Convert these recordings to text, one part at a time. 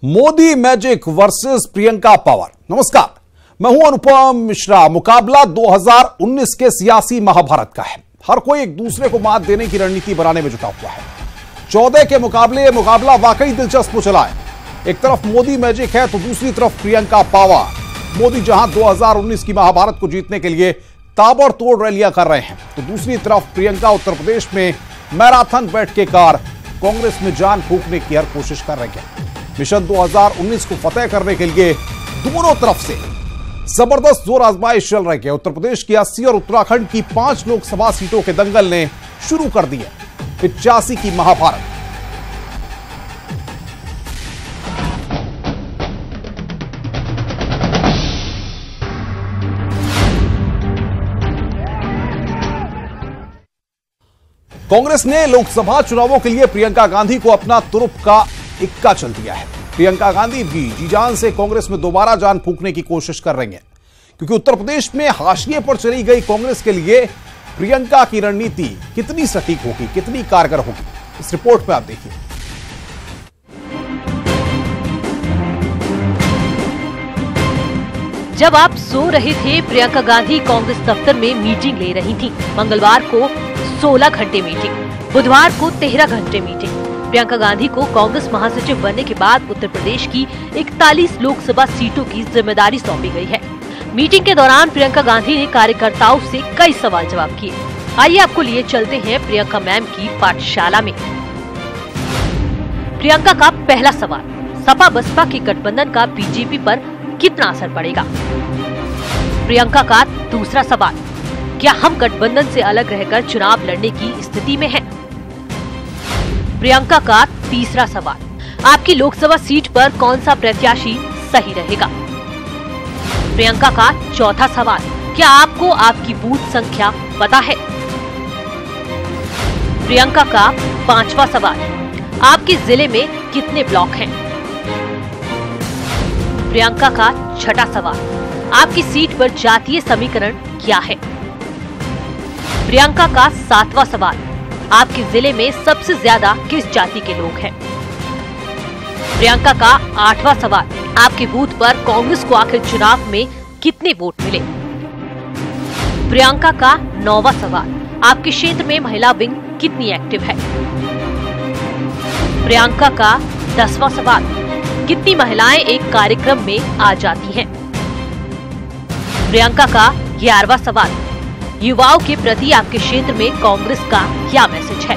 Modi magic versus Priyanka power. नमस्कार, मैं हूं अनुपम मिश्रा। मुकाबला 2019 के सियासी महाभारत का है। हर कोई एक दूसरे को मात देने की रणनीति बनाने में जुटा हुआ है। 14 के मुकाबले यह मुकाबला वाकई दिलचस्प चला है। एक तरफ मोदी मैजिक है तो दूसरी तरफ प्रियंका पावर। मोदी जहां 2019 की महाभारत को जीतने के लिए ताबड़तोड़ रैलियां कर रहे हैं, तो दूसरी तरफ प्रियंका उत्तर प्रदेश में मैराथन बैठकेकार कांग्रेस में जान फूंकने की हर कोशिश कर रहे हैं। मिशन 2019 को फतेह करने के लिए दोनों तरफ से जबरदस्त जोर आजमाइश चल रही है। उत्तर प्रदेश की 80 और उत्तराखंड की 5 लोकसभा सीटों के दंगल ने शुरू कर दी है 85 की महाभारत। कांग्रेस ने लोकसभा चुनावों के लिए प्रियंका गांधी को अपना तुरुप का इक्का चल दिया है। प्रियंका गांधी भी जी जान से कांग्रेस में दोबारा जान फूंकने की कोशिश कर रही हैं, क्योंकि उत्तर प्रदेश में हाशिए पर चली गई कांग्रेस के लिए प्रियंका की रणनीति कितनी सटीक होगी, कितनी कारगर होगी, इस रिपोर्ट में आप देखिए। जब आप सो रहे थे, प्रियंका गांधी कांग्रेस दफ्तर में मीटिंग ले रही थी। मंगलवार को 16 घंटे मीटिंग, बुधवार को 13 घंटे मीटिंग। प्रियंका गांधी को कांग्रेस महासचिव बनने के बाद उत्तर प्रदेश की 41 लोकसभा सीटों की जिम्मेदारी सौंपी गई है। मीटिंग के दौरान प्रियंका गांधी ने कार्यकर्ताओं से कई सवाल जवाब किए। आइए आपको लिए चलते हैं प्रियंका मैम की पाठशाला में। प्रियंका का पहला सवाल, सपा बसपा के गठबंधन का बीजेपी पर कितना असर पड़ेगा। प्रियंका का दूसरा सवाल, क्या हम गठबंधन से अलग रहकर चुनाव लड़ने की स्थिति में हैं? प्रियंका का तीसरा सवाल, आपकी लोकसभा सीट पर कौन सा प्रत्याशी सही रहेगा। प्रियंका का चौथा सवाल, क्या आपको आपकी बूथ संख्या पता है। प्रियंका का पांचवा सवाल, आपके जिले में कितने ब्लॉक हैं। प्रियंका का छठा सवाल, आपकी सीट पर जातीय समीकरण क्या है। प्रियंका का सातवां सवाल, आपके जिले में सबसे ज्यादा किस जाति के लोग हैं। प्रियंका का आठवां सवाल, आपके बूथ पर कांग्रेस को आखिर चुनाव में कितने वोट मिले। प्रियंका का नौवां सवाल, आपके क्षेत्र में महिला विंग कितनी एक्टिव है। प्रियंका का 10वां सवाल, कितनी महिलाएं एक कार्यक्रम में आ जाती हैं। प्रियंका का 11वां सवाल, युवाओं के प्रति आपके क्षेत्र में कांग्रेस का क्या मैसेज है।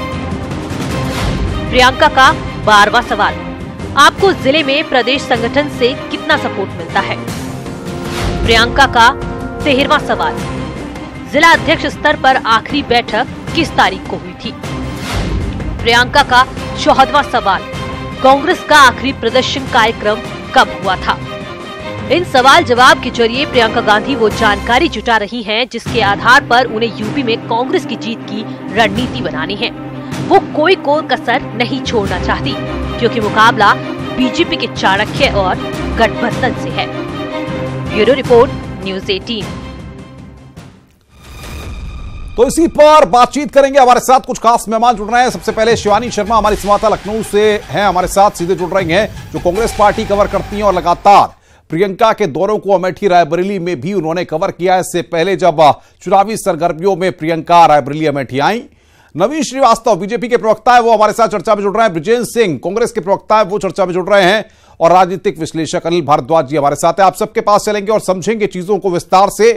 प्रियंका का 12वां सवाल, आपको जिले में प्रदेश संगठन से कितना सपोर्ट मिलता है। प्रियंका का 13वां सवाल, जिला अध्यक्ष स्तर पर आखिरी बैठक किस तारीख को हुई थी। प्रियंका का 14वां सवाल, कांग्रेस का आखिरी प्रदर्शन कार्यक्रम कब हुआ था। इन सवाल जवाब के जरिए प्रियंका गांधी वो जानकारी जुटा रही हैं, जिसके आधार पर उन्हें यूपी में कांग्रेस की जीत की रणनीति बनानी है। वो कोई कसर नहीं छोड़ना चाहती, क्योंकि मुकाबला बीजेपी के चाणक्य और गठबंधन से है। Bureau report, news 18। तो इसी पर बातचीत करेंगे। हमारे साथ कुछ खास मेहमान जुड़ रहे हैं। सबसे पहले शिवानी शर्मा हमारी संवाददाता लखनऊ से हैं, हमारे साथ सीधे जुड़ रही हैं, जो कांग्रेस पार्टी कवर करती हैं और लगातार प्रियंका के दौरों को अमेठी रायबरेली में भी उन्होंने कवर किया है। इससे पहले जब चुनावी सरगर्मियों में प्रियंका रायबरेली अमेठी आई। नवीन श्रीवास्तव बीजेपी के प्रवक्ता है, वो हमारे साथ चर्चा में जुड़ रहे हैं। ब्रिजेश सिंह कांग्रेस के प्रवक्ता है, वो चर्चा में जुड़ रहे हैं। और राजनीतिक विश्लेषक अनिल भारद्वाज जी हमारे साथ है। आप सबके पास चलेंगे और समझेंगे चीजों को विस्तार से,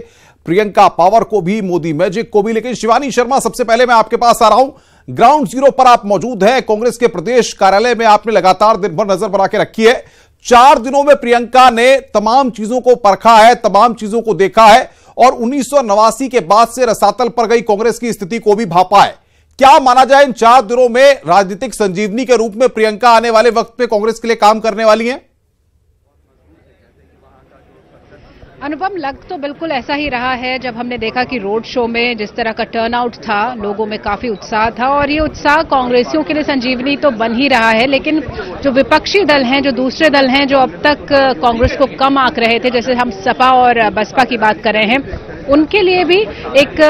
प्रियंका पावर को भी, मोदी मैजिक को भी। लेकिन शिवानी शर्मा, सबसे पहले मैं आपके पास आ रहा हूं। ग्राउंड जीरो पर आप मौजूद हैं, कांग्रेस के प्रदेश कार्यालय में आपने लगातार दिन भर नजर बना के रखी है। 4 दिनों में प्रियंका ने तमाम चीजों को परखा है, तमाम चीजों को देखा है और 1989 के बाद से रसातल पर गई कांग्रेस की स्थिति को भी भापा है। क्या माना जाए, इन 4 दिनों में राजनीतिक संजीवनी के रूप में प्रियंका आने वाले वक्त में कांग्रेस के लिए काम करने वाली हैं? अनुपम, लग तो बिल्कुल ऐसा ही रहा है। जब हमने देखा कि रोड शो में जिस तरह का टर्नआउट था, लोगों में काफी उत्साह था और ये उत्साह कांग्रेसियों के लिए संजीवनी तो बन ही रहा है। लेकिन जो विपक्षी दल हैं, जो दूसरे दल हैं, जो अब तक कांग्रेस को कम आंक रहे थे, जैसे हम सपा और बसपा की बात कर रहे हैं, उनके लिए भी एक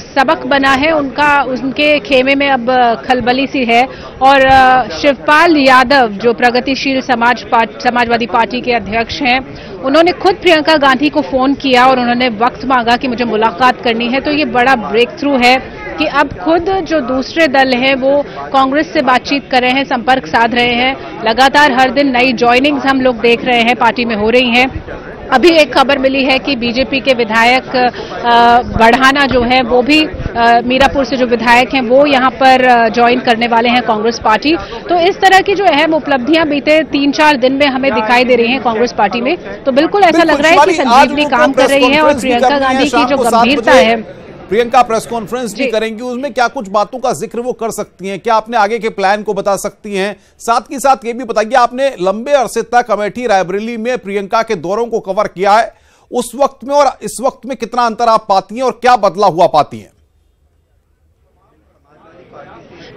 सबक बना है। उनके खेमे में अब खलबली सी है। और शिवपाल यादव जो प्रगतिशील समाजवादी पार्टी के अध्यक्ष हैं, उन्होंने खुद प्रियंका गांधी को फोन किया और उन्होंने वक्त मांगा कि मुझे मुलाकात करनी है। तो ये बड़ा ब्रेक थ्रू है कि अब खुद जो दूसरे दल हैं वो कांग्रेस से बातचीत कर रहे हैं, संपर्क साध रहे हैं। लगातार हर दिन नई ज्वाइनिंग्स हम लोग देख रहे हैं पार्टी में हो रही हैं। अभी एक खबर मिली है कि बीजेपी के विधायक बढ़ाना जो है वो भी मीरापुर से जो विधायक हैं वो यहां पर ज्वाइन करने वाले हैं कांग्रेस पार्टी। तो इस तरह की जो अहम उपलब्धियां बीते 3-4 दिन में हमें दिखाई दे रही हैं कांग्रेस पार्टी में। तो बिल्कुल ऐसा लग रहा है कि संजीवनी काम कर रही है और प्रियंका गांधी की जो गंभीरता है, प्रियंका प्रेस कॉन्फ्रेंस भी करेंगी, उसमें क्या कुछ बातों का जिक्र वो कर सकती हैं? क्या आपने आगे के प्लान को बता सकती हैं? साथ ही साथ ये भी बताइए, आपने लंबे अरसे तक अमेठी रायबरेली में प्रियंका के दौरों को कवर किया है, उस वक्त में और इस वक्त में कितना अंतर आप पाती हैं और क्या बदला हुआ पाती हैं?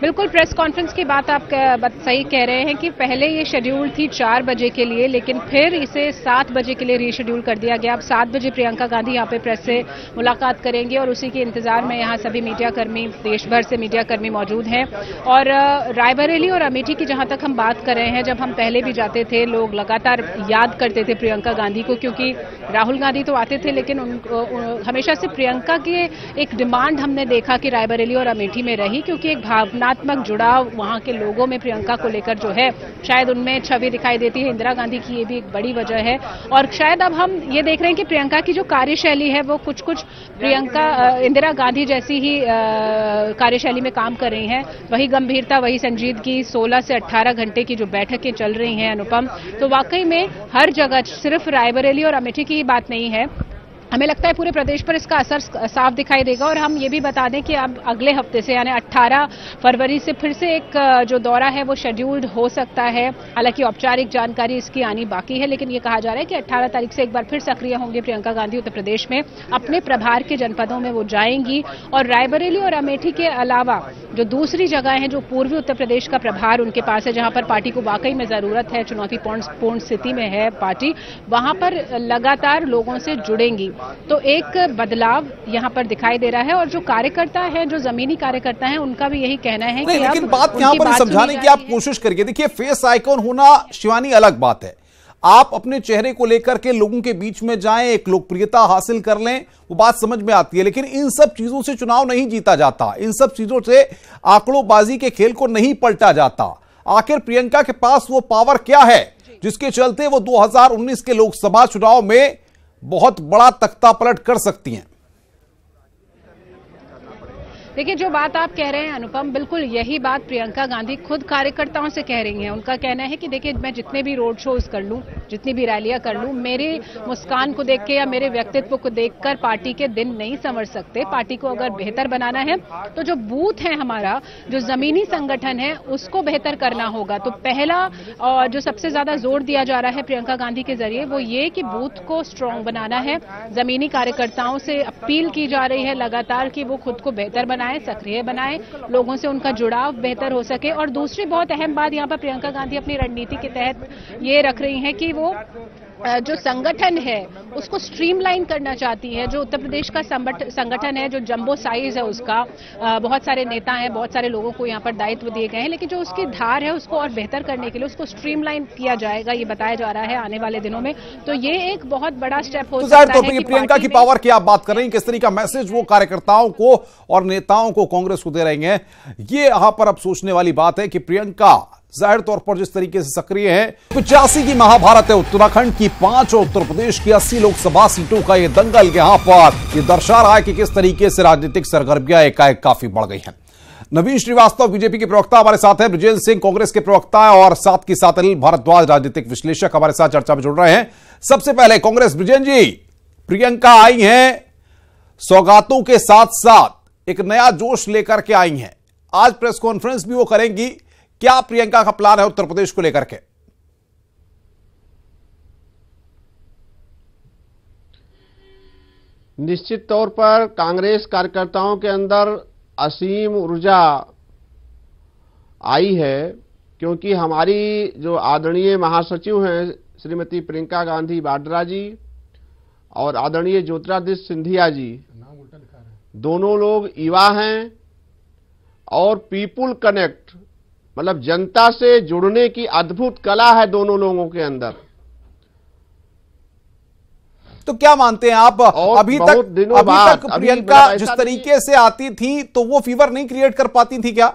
बिल्कुल, प्रेस कॉन्फ्रेंस की बात आप सही कह रहे हैं कि पहले ये शेड्यूल थी 4 बजे के लिए, लेकिन फिर इसे 7 बजे के लिए रीशेड्यूल कर दिया गया। अब 7 बजे प्रियंका गांधी यहाँ पे प्रेस से मुलाकात करेंगे और उसी के इंतजार में यहाँ सभी मीडियाकर्मी, देश भर से मीडियाकर्मी मौजूद हैं। और रायबरेली और अमेठी की जहां तक हम बात कर रहे हैं, जब हम पहले भी जाते थे लोग लगातार याद करते थे प्रियंका गांधी को, क्योंकि राहुल गांधी तो आते थे लेकिन हमेशा से प्रियंका की एक डिमांड हमने देखा कि रायबरेली और अमेठी में रही, क्योंकि एक भावनात्मक जुड़ाव वहां के लोगों में प्रियंका को लेकर जो है, शायद उनमें छवि दिखाई देती है इंदिरा गांधी की, ये भी एक बड़ी वजह है। और शायद अब हम ये देख रहे हैं कि प्रियंका की जो कार्यशैली है वो कुछ प्रियंका इंदिरा गांधी जैसी ही कार्यशैली में काम कर रही हैं। वही गंभीरता, वही संजीदगी, 16 से 18 घंटे की जो बैठकें चल रही हैं अनुपम, तो वाकई में हर जगह, सिर्फ रायबरेली और अमेठी की ही बात नहीं है, हमें लगता है पूरे प्रदेश पर इसका असर साफ दिखाई देगा। और हम ये भी बता दें कि अब अगले हफ्ते से यानी 18 फरवरी से फिर से एक जो दौरा है वो शेड्यूल्ड हो सकता है। हालांकि औपचारिक जानकारी इसकी आनी बाकी है, लेकिन ये कहा जा रहा है कि 18 तारीख से एक बार फिर सक्रिय होंगे प्रियंका गांधी उत्तर प्रदेश में। अपने प्रभार के जनपदों में वो जाएंगी और रायबरेली और अमेठी के अलावा जो दूसरी जगह है, जो पूर्वी उत्तर प्रदेश का प्रभार उनके पास है, जहां पर पार्टी को वाकई में जरूरत है, चुनौतीपूर्ण स्थिति में है पार्टी, वहां पर लगातार लोगों से जुड़ेंगी। तो एक बदलाव यहां पर दिखाई दे रहा है। और जो कार्यकर्ता है, जो जमीनी कार्यकर्ता है, उनका भी यही कहना है कि लेकिन बात यहां पर समझाने की आप कोशिश करिए। देखिए, फेस आइकॉन होना शिवानी अलग बात है, आप अपने चेहरे को लेकर के लोगों के बीच में जाएं, एक लोकप्रियता हासिल कर लें, वो बात समझ में आती है। लेकिन इन सब चीजों से चुनाव नहीं जीता जाता, इन सब चीजों से आंकड़ोंबाजी के खेल को नहीं पलटा जाता। आखिर प्रियंका के पास वो पावर क्या है जिसके चलते वो 2019 के लोकसभा चुनाव में बहुत बड़ा तख्ता पलट कर सकती हैं? देखिए, जो बात आप कह रहे हैं अनुपम, बिल्कुल यही बात प्रियंका गांधी खुद कार्यकर्ताओं से कह रही हैं। उनका कहना है कि देखिए, मैं जितने भी रोड शोज कर लूं, जितनी भी रैलियां कर लूं, मेरे मुस्कान को देख के या मेरे व्यक्तित्व को देखकर पार्टी के दिन नहीं संवर सकते। पार्टी को अगर बेहतर बनाना है तो जो बूथ है हमारा, जो जमीनी संगठन है, उसको बेहतर करना होगा। तो पहला और जो सबसे ज्यादा जोर दिया जा रहा है प्रियंका गांधी के जरिए वो ये कि बूथ को स्ट्रांग बनाना है। जमीनी कार्यकर्ताओं से अपील की जा रही है लगातार कि वो खुद को बेहतर बनाए, सक्रिय बनाए, लोगों से उनका जुड़ाव बेहतर हो सके। और दूसरी बहुत अहम बात यहाँ पर प्रियंका गांधी अपनी रणनीति के तहत ये रख रही हैं कि वो जो संगठन है उसको स्ट्रीमलाइन करना चाहती है। जो उत्तर प्रदेश का संगठन है, जो जंबो साइज है उसका, बहुत सारे नेता हैं, बहुत सारे लोगों को यहाँ पर दायित्व दिए गए हैं, लेकिन जो उसकी धार है उसको और बेहतर करने के लिए उसको स्ट्रीमलाइन किया जाएगा, ये बताया जा रहा है आने वाले दिनों में। तो ये एक बहुत बड़ा स्टेप हो सकता है कि प्रियंका की पावर की आप बात कर रही हैं, किस तरीके का मैसेज वो कार्यकर्ताओं को और नेताओं को, कांग्रेस को दे रही हैं, ये यहां पर अब सोचने वाली बात है कि प्रियंका जाहिर तौर पर जिस तरीके से सक्रिय है, 85 की महाभारत है, उत्तराखंड की 5 और उत्तर प्रदेश की 80 लोकसभा सीटों का यह दंगल यहां पर यह दर्शा रहा है कि किस तरीके से राजनीतिक सरगर्मियां एकाएक काफी बढ़ गई हैं। नवीन श्रीवास्तव बीजेपी के प्रवक्ता हमारे साथ हैं, ब्रजेंद्र सिंह कांग्रेस के प्रवक्ता हैं और साथ के साथ अनिल भारद्वाज राजनीतिक विश्लेषक हमारे साथ चर्चा में जुड़ रहे हैं। सबसे पहले कांग्रेस, ब्रजेंद्र जी, प्रियंका आई हैं, सौगातों के साथ साथ एक नया जोश लेकर के आई हैं, आज प्रेस कॉन्फ्रेंस भी वो करेंगी। क्या प्रियंका का प्लान है उत्तर प्रदेश को लेकर के? निश्चित तौर पर कांग्रेस कार्यकर्ताओं के अंदर असीम ऊर्जा आई है, क्योंकि हमारी जो आदरणीय महासचिव हैं श्रीमती प्रियंका गांधी वाड्रा जी, और आदरणीय ज्योतिरादित्य सिंधिया जी, दोनों लोग युवा हैं और पीपुल कनेक्ट मतलब जनता से जुड़ने की अद्भुत कला है दोनों लोगों के अंदर। तो क्या मानते हैं आप, अभी तक प्रियंका जिस तरीके से आती थी तो वो फीवर नहीं क्रिएट कर पाती थी क्या?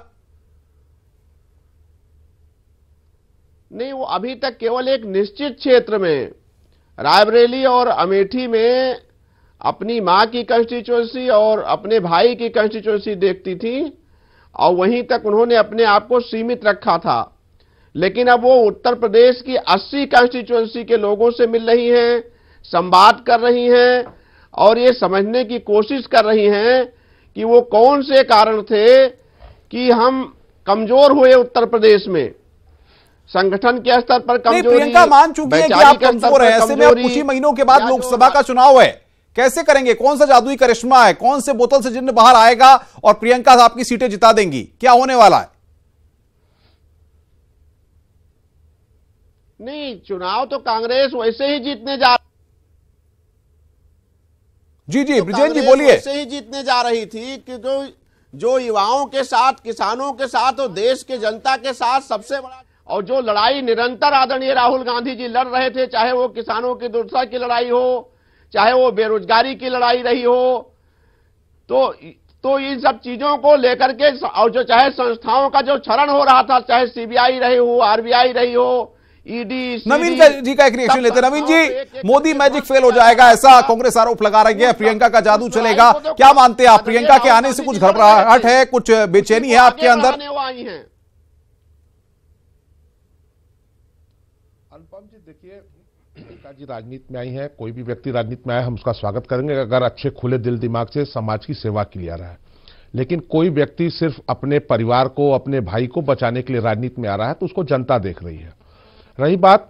नहीं, वो अभी तक केवल एक निश्चित क्षेत्र में रायबरेली और अमेठी में अपनी मां की कंस्टिट्यूएंसी और अपने भाई की कंस्टिट्यूएंसी देखती थी और वहीं तक उन्होंने अपने आप को सीमित रखा था। लेकिन अब वो उत्तर प्रदेश की 80 कंस्टिट्यूएंसी के लोगों से मिल रही हैं, संवाद कर रही हैं और ये समझने की कोशिश कर रही हैं कि वो कौन से कारण थे कि हम कमजोर हुए उत्तर प्रदेश में, संगठन के स्तर पर कमजोरी। प्रियंका मान चुकी है कि आप कमजोर हैं, ऐसे में कुछ ही महीनों के बाद लोकसभा का चुनाव है, कैसे करेंगे? कौन सा जादुई करिश्मा है, कौन से बोतल से जिन्न बाहर आएगा और प्रियंका आपकी सीटें जिता देंगी? क्या होने वाला है? नहीं, चुनाव तो कांग्रेस वैसे ही जीतने जा जी ब्रिजेन जी बोलिए। वैसे ही जीतने जा रही थी क्योंकि जो युवाओं के साथ, किसानों के साथ और देश के जनता के साथ सबसे बड़ा, और जो लड़ाई निरंतर आदरणीय राहुल गांधी जी लड़ रहे थे, चाहे वो किसानों की दुर्दशा की लड़ाई हो, चाहे वो बेरोजगारी की लड़ाई रही हो, तो इन सब चीजों को लेकर के, और जो चाहे संस्थाओं का जो क्षरण हो रहा था, चाहे सीबीआई रही हो, आरबीआई रही हो, ईडी। नवीन जी का एक रिएक्शन लेते हैं। नवीन जी, मोदी मैजिक फेल हो जाएगा ऐसा कांग्रेस आरोप लगा रही है, प्रियंका का जादू चलेगा, क्या मानते हैं आप? प्रियंका के आने से कुछ घबराहट है, कुछ बेचैनी है आपके अंदर? अनुपम जी देखिए, प्रियंका जी राजनीति में आई है, कोई भी व्यक्ति राजनीति में आया हम उसका स्वागत करेंगे अगर अच्छे खुले दिल दिमाग से समाज की सेवा के लिए आ रहा है। लेकिन कोई व्यक्ति सिर्फ अपने परिवार को, अपने भाई को बचाने के लिए राजनीति में आ रहा है तो उसको जनता देख रही है। रही बात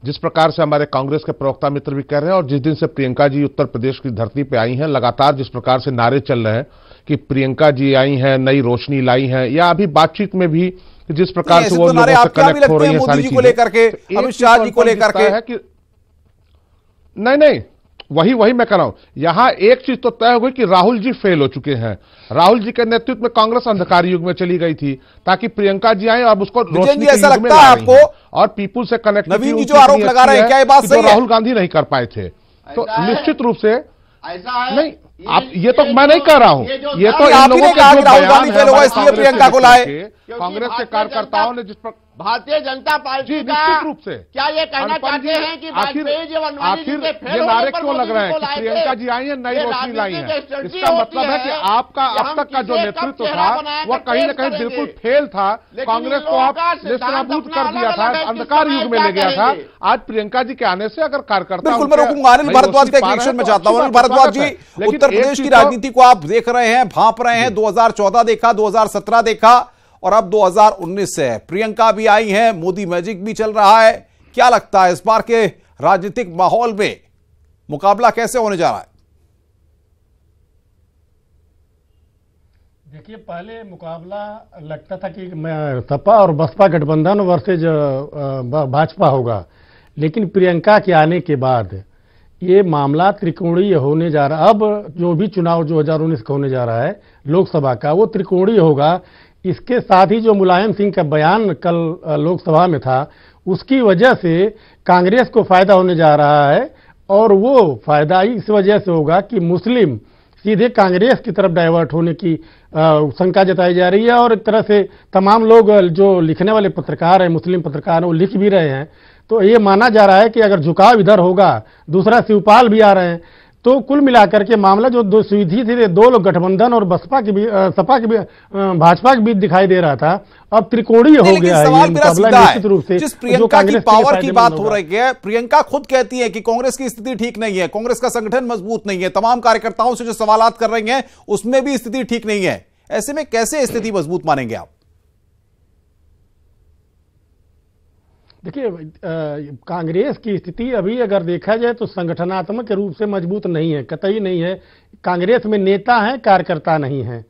जिस प्रकार से हमारे कांग्रेस के प्रवक्ता मित्र भी कह रहे हैं, और जिस दिन से प्रियंका जी उत्तर प्रदेश की धरती पे आई हैं, लगातार जिस प्रकार से नारे चल रहे हैं कि प्रियंका जी आई हैं, नई रोशनी लाई हैं, या अभी बातचीत में भी जिस प्रकार से वो लोगों से कनेक्ट हो रही है सारी चीजें, अमित शाह जी को लेकर के, नहीं वही मैं कह रहा हूं। यहां एक चीज तो तय हो गई कि राहुल जी फेल हो चुके हैं। राहुल जी के नेतृत्व में कांग्रेस अंधकार युग में चली गई थी ताकि प्रियंका जी आए और उसको रोशनी के युग में ला रही हैं। और पीपुल से कनेक्ट नवीन जी जो आरोप लगा रहे हैं, क्या ये बात सही है? राहुल गांधी नहीं कर पाए थे, तो निश्चित रूप से नहीं, आप ये तो मैं नहीं कह रहा हूं, ये तो इन लोगों के जो बयान है, इसलिए प्रियंका को लाए कांग्रेस के कार्यकर्ताओं ने जिस पर भारतीय जनता पार्टी निश्चित रूप से क्या ये कहना चाहते हैं कि आखिर ये नारे क्यों लग रहे हैं कि प्रियंका जी आई हैं, नई रोशनी लाई हैं? इसका मतलब है कि आपका अब तक का जो नेतृत्व था वह कहीं न कहीं बिल्कुल फेल था। कांग्रेस को आप नेस्तनाबूद कर दिया था, अंधकार युग में ले गया था। आज प्रियंका जी के आने से अगर कार्यकर्ता, बिल्कुल मैं रोकूंगा, अनिल भारद्वाज का एक रिएक्शन में चाहता हूं। अनिल भारद्वाज जी, उत्तर प्रदेश की राजनीति को आप देख रहे हैं, भांप रहे हैं, 2014 देखा, 2017 देखा और अब 2019 है। प्रियंका भी आई हैं, मोदी मैजिक भी चल रहा है। क्या लगता है इस बार के राजनीतिक माहौल में मुकाबला कैसे होने जा रहा है? देखिए, पहले मुकाबला लगता था कि सपा और बसपा गठबंधन वर्सेज भाजपा होगा, लेकिन प्रियंका के आने के बाद ये मामला त्रिकोणीय होने जा रहा है। अब जो भी चुनाव 2019 का होने जा रहा है लोकसभा का, वो त्रिकोणीय होगा। इसके साथ ही जो मुलायम सिंह का बयान कल लोकसभा में था, उसकी वजह से कांग्रेस को फायदा होने जा रहा है, और वो फायदा इस वजह से होगा कि मुस्लिम सीधे कांग्रेस की तरफ डाइवर्ट होने की शंका जताई जा रही है। और एक तरह से तमाम लोग जो लिखने वाले पत्रकार हैं, मुस्लिम पत्रकार हैं, वो लिख भी रहे हैं। तो ये माना जा रहा है कि अगर झुकाव इधर होगा, दूसरा शिवपाल भी आ रहे हैं, तो कुल मिलाकर के मामला जो दो सीधी सीधे दो लोग गठबंधन और बसपा के बीच, सपा के बीच, भाजपा के बीच दिखाई दे रहा था, अब त्रिकोणीय हो गया है ये मुकाबला निश्चित रूप से। जिस प्रियंका की पावर की बात हो रही है, प्रियंका खुद कहती है कि कांग्रेस की स्थिति ठीक नहीं है, कांग्रेस का संगठन मजबूत नहीं है, तमाम कार्यकर्ताओं से जो सवालात कर रही हैं उसमें भी स्थिति ठीक नहीं है। ऐसे में कैसे स्थिति मजबूत मानेंगे आप? देखिए, कांग्रेस की स्थिति अभी अगर देखा जाए तो संगठनात्मक रूप से मजबूत नहीं है, कतई नहीं है। कांग्रेस में नेता हैं, कार्यकर्ता नहीं हैं।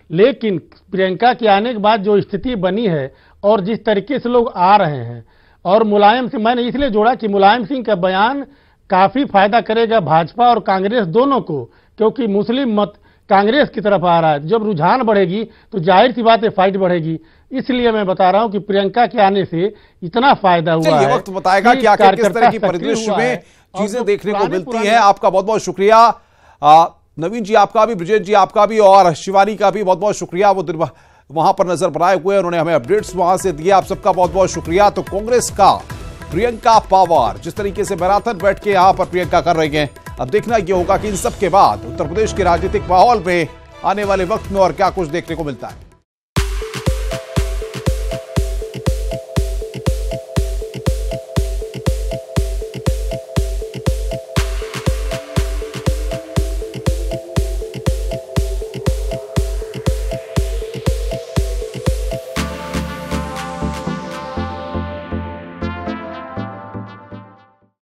लेकिन प्रियंका के आने के बाद जो स्थिति बनी है और जिस तरीके से लोग आ रहे हैं, और मुलायम सिंह, मैंने इसलिए जोड़ा कि मुलायम सिंह का बयान काफी फायदा करेगा भाजपा और कांग्रेस दोनों को, क्योंकि मुस्लिम मत कांग्रेस की तरफ आ रहा है। जब रुझान बढ़ेगी तो जाहिर सी बात है फाइट बढ़ेगी। इसलिए मैं बता रहा हूं कि प्रियंका के आने से इतना फायदा हुआ है। वक्त बताएगा कि आखिर किस तरह की परिदृश्य में चीजें देखने को मिलती हैं। आपका बहुत बहुत शुक्रिया नवीन जी, आपका भी, ब्रिजेश जी आपका भी, और शिवानी का भी बहुत बहुत शुक्रिया। वो दिन वहां पर नजर बनाए हुए उन्होंने हमें अपडेट्स वहां से दिए। आप सबका बहुत बहुत शुक्रिया। तो कांग्रेस का प्रियंका पावर जिस तरीके से मैराथन बैठ के यहां पर प्रियंका कर रही हैं, अब देखना यह होगा कि इन सब के बाद उत्तर प्रदेश के राजनीतिक माहौल में आने वाले वक्त में और क्या कुछ देखने को मिलता है।